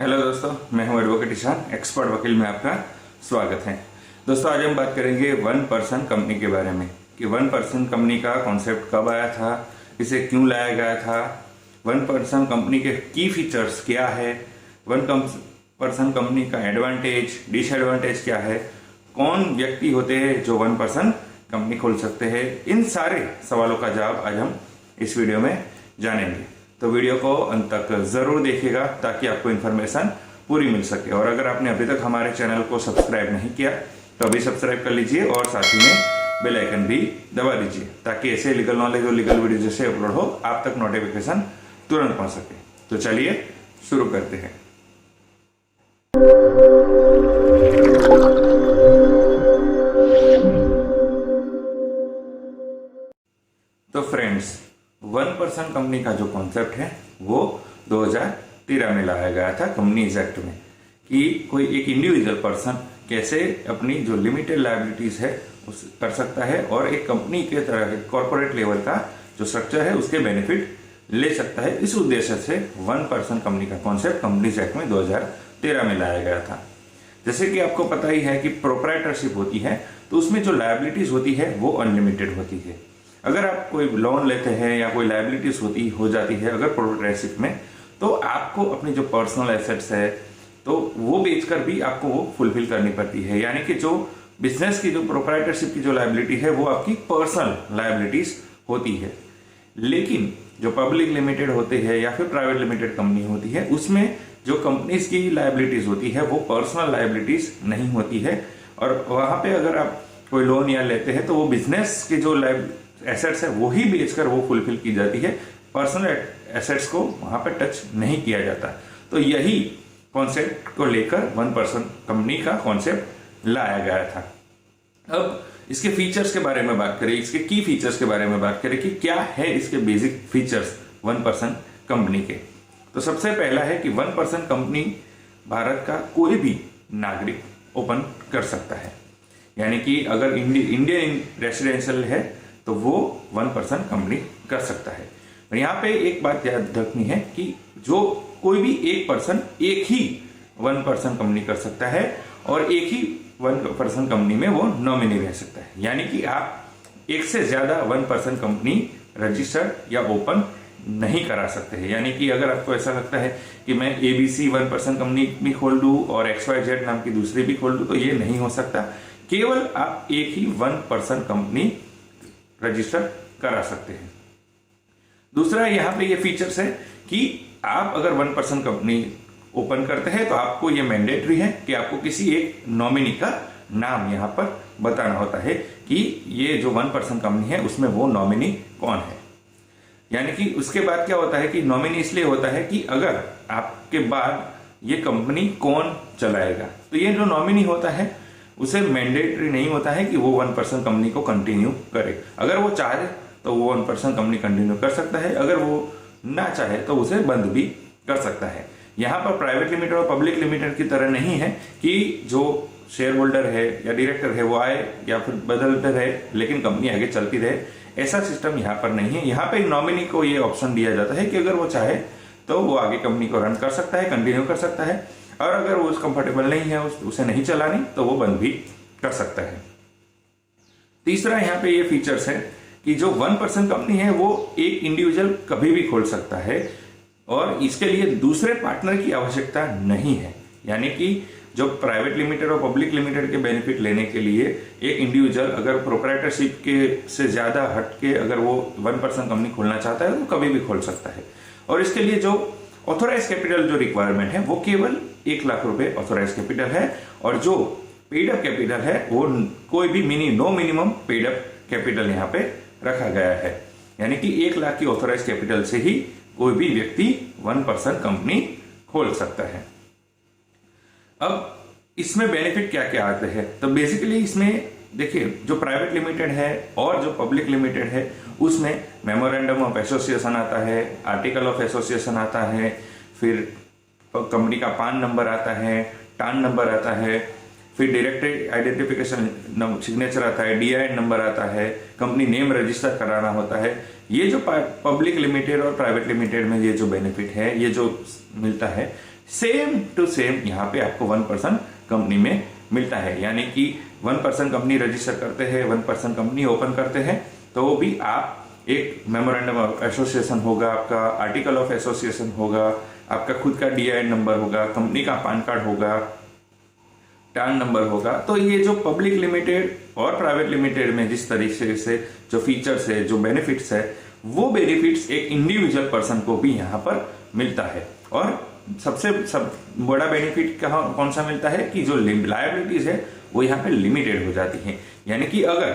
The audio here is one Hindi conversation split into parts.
हेलो दोस्तों, मैं हूं एडवोकेट ईशान, एक्सपर्ट वकील में आपका स्वागत है। दोस्तों, आज हम बात करेंगे 1% कंपनी के बारे में कि 1% कंपनी का कॉन्सेप्ट कब आया था, इसे क्यों लाया गया था, 1% कंपनी के की फीचर्स क्या है, 1% कंपनी का एडवांटेज डिसएडवांटेज क्या है, कौन व्यक्ति होते हैं जो 1% कंपनी खोल सकते हैं। इन सारे सवालों का जवाब आज हम इस वीडियो में जानेंगे। तो वीडियो को अंत तक जरूर देखिएगा ताकि आपको इन्फॉर्मेशन पूरी मिल सके। और अगर आपने अभी तक हमारे चैनल को सब्सक्राइब नहीं किया तो अभी सब्सक्राइब कर लीजिए और साथ ही में बेल आइकन भी दबा दीजिए ताकि ऐसे लीगल नॉलेज और लीगल वीडियो जैसे अपलोड हो आप तक नोटिफिकेशन तुरंत पहुंच सके। तो चलिए शुरू करते हैं। तो फ्रेंड्स, 1% कंपनी का जो कॉन्सेप्ट है वो 2013 में लाया गया था कंपनीज एक्ट में कि कोई एक इंडिविजुअल पर्सन कैसे अपनी जो लिमिटेड लायबिलिटीज है उस कर सकता है और एक कंपनी के तरह कॉर्पोरेट लेवल का जो स्ट्रक्चर है उसके बेनिफिट ले सकता है। इस उद्देश्य से 1% कंपनी का कॉन्सेप्ट कंपनीज एक्ट में 2013 में लाया गया था। जैसे कि आपको पता ही है कि प्रोप्राइटरशिप होती है तो उसमें जो लायबिलिटीज होती है वो अनलिमिटेड होती है। अगर आप कोई लोन लेते हैं या कोई लायबिलिटीज हो जाती है अगर प्रोप्राइटरशिप में, तो आपको अपनी जो पर्सनल एसेट्स है तो वो बेचकर भी आपको वो फुलफिल करनी पड़ती है। यानी कि जो बिजनेस की जो प्रोप्राइटरशिप की जो लायबिलिटी है वो आपकी पर्सनल लायबिलिटीज होती है। लेकिन जो पब्लिक लिमिटेड होते हैं या फिर प्राइवेट लिमिटेड कंपनी होती है उसमें जो कंपनीज की लायबिलिटीज होती है वो पर्सनल लायबिलिटीज नहीं होती है। और वहां पे अगर आप कोई लोन या लेते हैं तो वो बिजनेस के जो एसेट्स है वो ही बेचकर वो फुलफिल की जाती है, पर्सनल एसेट्स को वहां पर टच नहीं किया जाता। तो यही कॉन्सेप्ट को लेकर 1% कंपनी का कॉन्सेप्ट लाया गया था। अब इसके फीचर्स के बारे में बात करें, इसके की फीचर्स के बारे में बात करें कि क्या है इसके बेसिक फीचर्स 1% कंपनी के। तो सबसे पहला है कि 1% कंपनी भारत का कोई भी नागरिक ओपन कर सकता है। यानी कि अगर इंडियन रेसिडेंशियल है तो वो 1% कंपनी कर सकता है। और यहाँ पे एक बात याद रखनी है कि जो कोई भी एक पर्सन एक ही 1% कंपनी कर सकता है और एक ही 1% कंपनी में वो नॉमिनी रह सकता है। यानी कि आप एक से ज्यादा 1% कंपनी रजिस्टर्ड या ओपन नहीं करा सकते हैं। यानी कि अगर आपको ऐसा लगता है कि मैं ABC 1% कंपनी भी खोल दूं और XYZ नाम की दूसरी भी खोल दूं तो ये नहीं हो सकता। केवल आप एक ही 1% कंपनी रजिस्टर करा सकते हैं। दूसरा यहाँ पे ये फीचर्स है कि आप अगर 1% कंपनी ओपन करते हैं तो आपको ये मैंडेटरी है कि आपको किसी एक नॉमिनी का नाम यहाँ पर बताना होता है कि ये जो 1% कंपनी है उसमें वो नॉमिनी कौन है। यानी कि उसके बाद क्या होता है कि नॉमिनी इसलिए होता है कि अगर आपके बाद ये कंपनी कौन चलाएगा तो ये जो नॉमिनी होता है उसे मैंडेटरी नहीं होता है कि वो 1% कंपनी को कंटिन्यू करे। अगर वो चाहे तो वो 1% कंपनी कंटिन्यू कर सकता है, अगर वो ना चाहे तो उसे बंद भी कर सकता है। यहाँ पर प्राइवेट लिमिटेड और पब्लिक लिमिटेड की तरह नहीं है कि जो शेयर होल्डर है या डायरेक्टर है वो आए या फिर बदलते रहे लेकिन कंपनी आगे चलती रहे। ऐसा सिस्टम यहाँ पर नहीं है। यहाँ पे नॉमिनी को ये ऑप्शन दिया जाता है कि अगर वो चाहे तो वो आगे कंपनी को रन कर सकता है, कंटिन्यू कर सकता है, और अगर वो कंफर्टेबल नहीं है उसे नहीं चलानी तो वो बंद भी कर सकता है। तीसरा यहाँ पे ये फीचर्स है कि जो 1% कंपनी है वो एक इंडिविजुअल कभी भी खोल सकता है और इसके लिए दूसरे पार्टनर की आवश्यकता नहीं है। यानी कि जो प्राइवेट लिमिटेड और पब्लिक लिमिटेड के बेनिफिट लेने के लिए एक इंडिविजुअल अगर प्रोप्राइटरशिप के से ज्यादा हट के अगर वो 1% कंपनी खोलना चाहता है तो कभी भी खोल सकता है। और इसके लिए जो ऑथोराइज कैपिटल जो रिक्वायरमेंट है वो केवल 1 लाख रुपए ऑथोराइज कैपिटल है और जो पेड अप कैपिटल है वो कोई भी no minimum paid up capital यहाँ पे रखा गया है। यानी कि 1 लाख की ऑथोराइज कैपिटल से ही कोई भी व्यक्ति 1% कंपनी खोल सकता है। अब इसमें बेनिफिट क्या क्या आते हैं, तो बेसिकली इसमें देखिए जो प्राइवेट लिमिटेड है और जो पब्लिक लिमिटेड है उसमें मेमोरेंडम ऑफ एसोसिएशन आता है, आर्टिकल ऑफ एसोसिएशन आता है, फिर कंपनी का पान नंबर आता है, टान नंबर आता है, फिर डायरेक्ट आइडेंटिफिकेशन सिग्नेचर आता है, DIN नंबर आता है, कंपनी नेम रजिस्टर कराना होता है। ये जो पब्लिक लिमिटेड और प्राइवेट लिमिटेड में ये जो बेनिफिट है, ये जो मिलता है, सेम टू सेम यहाँ पे आपको 1% कंपनी में मिलता है। यानी कि 1% कंपनी रजिस्टर करते हैं, 1% कंपनी ओपन करते हैं, तो भी आप एक मेमोरेंडम ऑफ एसोसिएशन होगा, आपका आर्टिकल ऑफ एसोसिएशन होगा, आपका खुद का DIN नंबर होगा, कंपनी का पान कार्ड होगा, टान नंबर होगा। तो ये जो पब्लिक लिमिटेड और प्राइवेट लिमिटेड में जिस तरीके से जो फीचर्स है, जो बेनिफिट्स है, वो बेनिफिट्स एक इंडिविजुअल पर्सन को भी यहाँ पर मिलता है। और सबसे बड़ा बेनिफिट कौन सा मिलता है कि जो लायबिलिटीज है वो यहाँ पे लिमिटेड हो जाती है। यानी कि अगर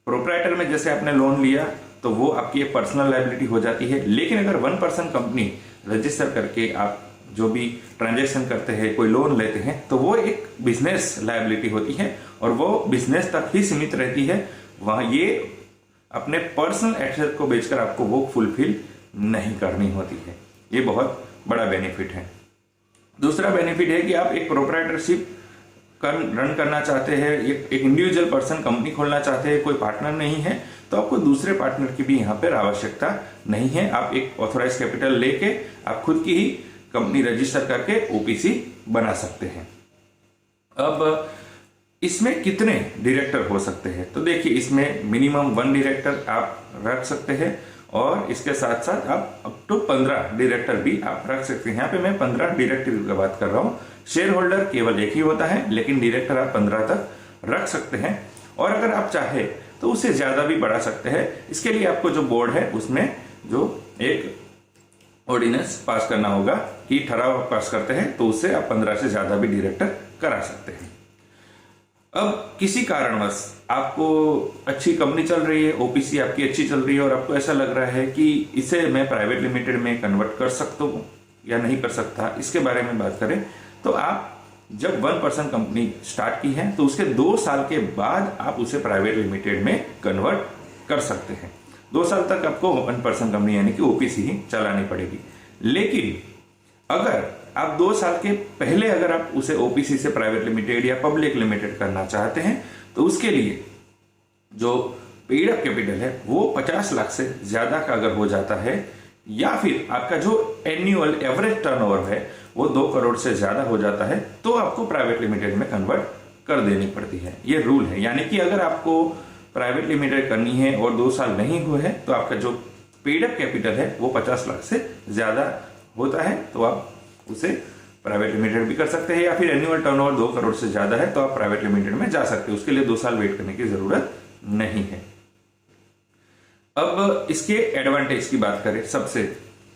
प्रोप्राइटर में जैसे आपने लोन लिया तो वो आपकी एक पर्सनल लायबिलिटी हो जाती है, लेकिन अगर 1% कंपनी रजिस्टर करके आप जो भी ट्रांजैक्शन करते हैं, कोई लोन लेते हैं, तो वो एक बिजनेस लायबिलिटी होती है और वो बिजनेस तक ही सीमित रहती है। वहां ये अपने पर्सनल एसेट को बेचकर आपको वो फुलफिल नहीं करनी होती है। ये बहुत बड़ा बेनिफिट है। दूसरा बेनिफिट है कि आप एक प्रोप्राइटरशिप रन करना चाहते हैं, एक इंडिविजुअल पर्सन कंपनी खोलना चाहते हैं, कोई पार्टनर नहीं है, तो आपको दूसरे पार्टनर की भी यहाँ पर आवश्यकता नहीं है। आप एक ऑथोराइज कैपिटल लेके आप खुद की ही कंपनी रजिस्टर करके OPC बना सकते हैं। अब इसमें कितने डायरेक्टर हो सकते हैं? तो देखिए, इसमें मिनिमम 1 डायरेक्टर आप रख सकते हैं और इसके साथ साथ आप अप टू 15 डायरेक्टर भी आप रख सकते हैं। यहाँ पे मैं 15 डायरेक्टर की बात कर रहा हूँ। शेयर होल्डर केवल एक ही होता है, लेकिन डायरेक्टर आप 15 तक रख सकते हैं और अगर आप चाहे तो उससे ज्यादा भी बढ़ा सकते हैं। इसके लिए आपको जो बोर्ड है उसमें जो एक ऑर्डिनेंस पास करना होगा कि ठराव पास करते हैं, तो उससे आप 15 से ज्यादा भी डायरेक्टर करा सकते हैं। अब किसी कारणवश आपको अच्छी कंपनी चल रही है, OPC आपकी अच्छी चल रही है और आपको ऐसा लग रहा है कि इसे मैं प्राइवेट लिमिटेड में कन्वर्ट कर सकता हूँ या नहीं कर सकता, इसके बारे में बात करें तो आप जब 1% कंपनी स्टार्ट की है तो उसके 2 साल के बाद आप उसे प्राइवेट लिमिटेड में कन्वर्ट कर सकते हैं। 2 साल तक आपको 1% कंपनी यानी कि OPC ही चलानी पड़ेगी। लेकिन अगर आप 2 साल के पहले अगर आप उसे OPC से प्राइवेट लिमिटेड या पब्लिक लिमिटेड करना चाहते हैं तो उसके लिए जो पेड अप कैपिटल है वो 50 लाख से ज्यादा का अगर हो जाता है या फिर आपका जो एनुअल एवरेज टर्नओवर है वो 2 करोड़ से ज्यादा हो जाता है, तो आपको प्राइवेट लिमिटेड में कन्वर्ट कर देनी पड़ती है। ये रूल है। यानी कि अगर आपको प्राइवेट लिमिटेड करनी है और 2 साल नहीं हुए हैं तो आपका जो पेड अप कैपिटल है वो 50 लाख से ज्यादा होता है, तो आप उसे प्राइवेट लिमिटेड भी कर सकते हैं, या फिर एनुअल टर्नओवर 2 करोड़ से ज्यादा है तो आप प्राइवेट लिमिटेड में जा सकते हैं। उसके लिए 2 साल वेट करने की जरूरत नहीं है। अब इसके एडवांटेज की बात करें, सबसे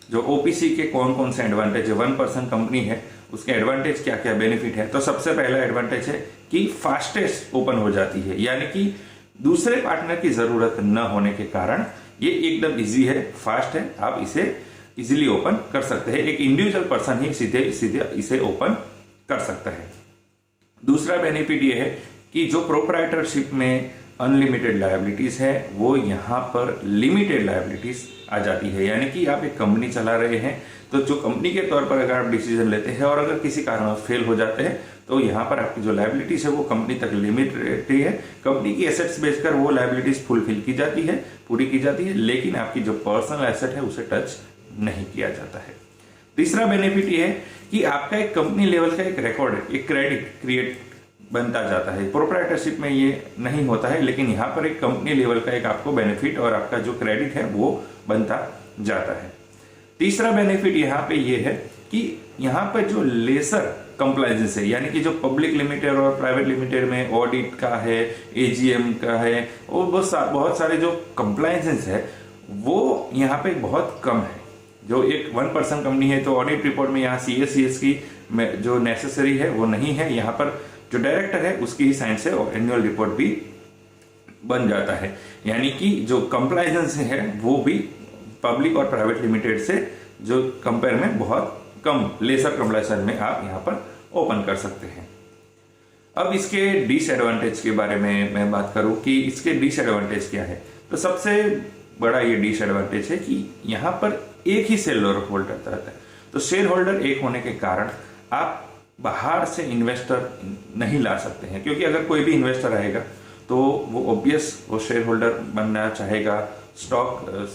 जो OPC के कौन कौन से एडवांटेज है, 1% कंपनी है उसके एडवांटेज क्या क्या बेनिफिट है। तो सबसे पहला एडवांटेज है कि फास्टेस्ट ओपन हो जाती है, यानी कि दूसरे पार्टनर की जरूरत न होने के कारण ये एकदम इजी है, फास्ट है, आप इसे इजीली ओपन कर सकते हैं। एक इंडिविजुअल पर्सन ही सीधे सीधे इसे ओपन कर सकता है। दूसरा बेनिफिट ये है कि जो प्रोप्राइटरशिप में अनलिमिटेड लायबिलिटीज है वो यहाँ पर लिमिटेड लायबिलिटीज आ जाती है। यानी कि आप एक कंपनी चला रहे हैं तो जो कंपनी के तौर पर अगर आप डिसीजन लेते हैं और अगर किसी कारण फेल हो जाते हैं तो यहाँ पर आपकी जो लायबिलिटीज है वो कंपनी तक लिमिट रहती है। कंपनी की एसेट्स बेचकर वो लायबिलिटीज फुलफिल की जाती है, पूरी की जाती है, लेकिन आपकी जो पर्सनल एसेट है उसे टच नहीं किया जाता है। तीसरा बेनिफिट ये है कि आपका एक कंपनी लेवल का एक रिकॉर्ड, एक क्रेडिट क्रिएट बनता जाता है। प्रोप्राइटरशिप में ये नहीं होता है, लेकिन यहाँ पर एक कंपनी लेवल का एक आपको बेनिफिट और आपका जो क्रेडिट है वो बनता जाता है। तीसरा बेनिफिट यहाँ पे ये है कि यहाँ पर जो लेसर कंप्लायंस है, यानी कि जो पब्लिक लिमिटेड और प्राइवेट लिमिटेड में ऑडिट का है, AGM का है, और बहुत सारे जो कंप्लायंस है वो यहाँ पे बहुत कम है। जो एक 1% कंपनी है तो ऑडिट रिपोर्ट में यहाँ CS की जो नेसेसरी है वो नहीं है। यहाँ पर जो डायरेक्टर है उसकी ही साइन से और एनुअल रिपोर्ट भी बन जाता है। यानी कि जो कंप्लायंस है वो भी पब्लिक और प्राइवेट लिमिटेड से जो कंपेयर में बहुत कम, लेसर कंप्लायंस में आप यहाँ पर ओपन कर सकते हैं। अब इसके डिसएडवांटेज के बारे में मैं बात करूं कि इसके डिसएडवांटेज क्या है, तो सबसे बड़ा ये डिसएडवांटेज है कि यहाँ पर एक ही शेयर होल्डर रहता है। तो शेयर होल्डर एक होने के कारण आप बाहर से इन्वेस्टर नहीं ला सकते हैं, क्योंकि अगर कोई भी इन्वेस्टर आएगा तो वो ऑब्वियस वो शेयर होल्डर बनना चाहेगा, स्टॉक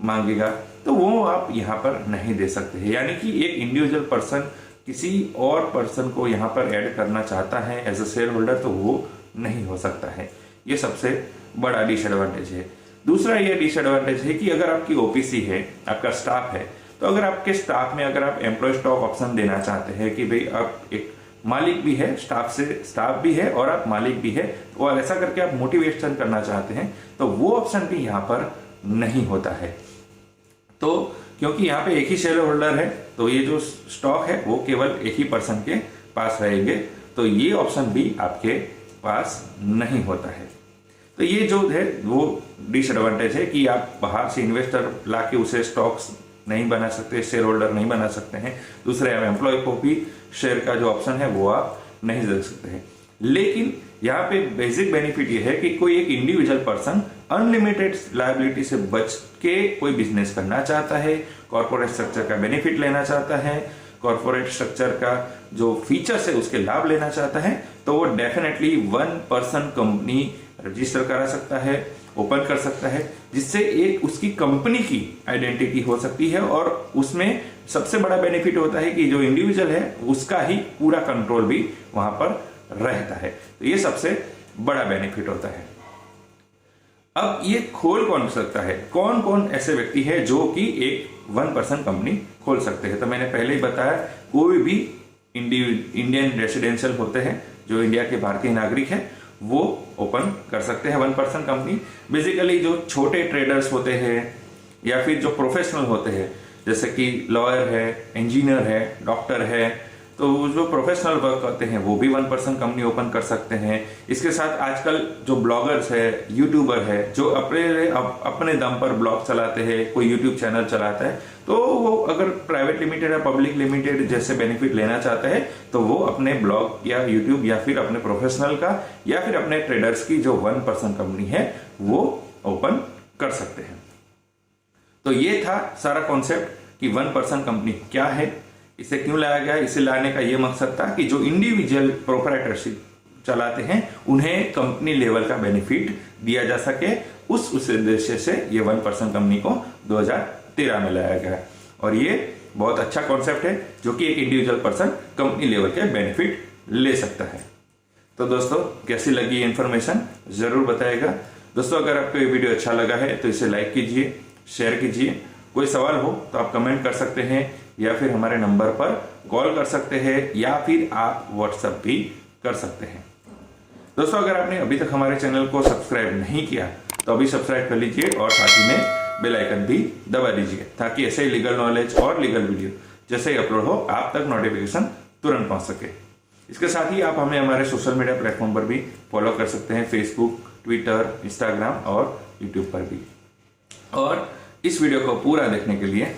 मांगेगा, तो वो आप यहाँ पर नहीं दे सकते हैं। यानी कि एक इंडिविजुअल पर्सन किसी और पर्सन को यहाँ पर ऐड करना चाहता है एज अ शेयर होल्डर तो वो नहीं हो सकता है। ये सबसे बड़ा डिसएडवांटेज है। दूसरा ये डिसएडवांटेज है कि अगर आपकी ओपीसी है, आपका स्टाफ है, तो अगर आपके स्टाफ में अगर आप एम्प्लॉय स्टॉक ऑप्शन देना चाहते हैं कि भाई आप एक मालिक भी है, स्टाफ भी है और आप मालिक भी है, तो ऐसा करके आप मोटिवेशन करना चाहते हैं तो वो ऑप्शन भी यहाँ पर नहीं होता है। तो क्योंकि यहाँ पे एक ही शेयर होल्डर है तो ये जो स्टॉक है वो केवल एक ही पर्सन के पास रहेंगे, तो ये ऑप्शन भी आपके पास नहीं होता है। तो ये जो है वो डिसएडवांटेज है कि आप बाहर से इन्वेस्टर लाके उसे स्टॉक्स नहीं बना सकते, शेयर होल्डर नहीं बना सकते हैं। दूसरे एम्प्लॉय को भी शेयर का जो ऑप्शन है वो आप नहीं दे सकते हैं। लेकिन यहाँ पे बेसिक बेनिफिट ये है कि कोई एक इंडिविजुअल पर्सन अनलिमिटेड लायबिलिटी से बच के कोई बिजनेस करना चाहता है, कॉर्पोरेट स्ट्रक्चर का बेनिफिट लेना चाहता है, कॉर्पोरेट स्ट्रक्चर का जो फीचर्स है उसके लाभ लेना चाहता है, तो वो डेफिनेटली 1 पर्सन कंपनी रजिस्टर करा सकता है, ओपन कर सकता है, जिससे एक उसकी कंपनी की आइडेंटिटी हो सकती है और उसमें सबसे बड़ा बेनिफिट होता है कि जो इंडिविजुअल है उसका ही पूरा कंट्रोल भी वहां पर रहता है। तो ये सबसे बड़ा बेनिफिट होता है। अब ये खोल कौन सकता है, कौन कौन ऐसे व्यक्ति है जो कि एक 1 पर्सन कंपनी खोल सकते हैं। तो मैंने पहले ही बताया, कोई भी इंडियन रेसिडेंशियल होते हैं जो इंडिया के भारतीय नागरिक हैं वो ओपन कर सकते हैं 1 पर्सन कंपनी। बेसिकली जो छोटे ट्रेडर्स होते हैं या फिर जो प्रोफेशनल होते हैं, जैसे कि लॉयर है, इंजीनियर है, डॉक्टर है, तो जो प्रोफेशनल वर्क करते हैं वो भी 1 पर्सन कंपनी ओपन कर सकते हैं। इसके साथ आजकल जो ब्लॉगर्स है, यूट्यूबर है, जो अपने दम पर ब्लॉग चलाते हैं, कोई यूट्यूब चैनल चलाता है, तो वो अगर प्राइवेट लिमिटेड या पब्लिक लिमिटेड जैसे बेनिफिट लेना चाहता है तो वो अपने ब्लॉग या यूट्यूब या फिर अपने प्रोफेशनल का या फिर अपने ट्रेडर्स की जो 1 पर्सन कंपनी है वो ओपन कर सकते हैं। तो ये था सारा कॉन्सेप्ट कि 1 पर्सन कंपनी क्या है, इसे क्यों लाया गया। इसे लाने का ये मकसद था कि जो इंडिविजुअल प्रोप्राइटरशिप चलाते हैं उन्हें कंपनी लेवल का बेनिफिट दिया जा सके। उस उद्देश्य से ये 1 पर्सन कंपनी को 2013 में लाया गया और ये बहुत अच्छा कॉन्सेप्ट है जो कि एक इंडिविजुअल पर्सन कंपनी लेवल के बेनिफिट ले सकता है। तो दोस्तों कैसी लगी ये इन्फॉर्मेशन जरूर बताइएगा। दोस्तों अगर आपको ये वीडियो अच्छा लगा है तो इसे लाइक कीजिए, शेयर कीजिए। कोई सवाल हो तो आप कमेंट कर सकते हैं या फिर हमारे नंबर पर कॉल कर सकते हैं या फिर आप व्हाट्सएप भी कर सकते हैं। दोस्तों अगर आपने अभी तक हमारे चैनल को सब्सक्राइब नहीं किया तो अभी सब्सक्राइब कर लीजिए और साथ ही में बेल आइकन भी दबा दीजिए ताकि ऐसे ही लीगल नॉलेज और लीगल वीडियो जैसे ही अपलोड हो आप तक नोटिफिकेशन तुरंत पहुंच सके। इसके साथ ही आप हमें हमारे सोशल मीडिया प्लेटफॉर्म पर भी फॉलो कर सकते हैं, फेसबुक, ट्विटर, इंस्टाग्राम और यूट्यूब पर भी। और इस वीडियो को पूरा देखने के लिए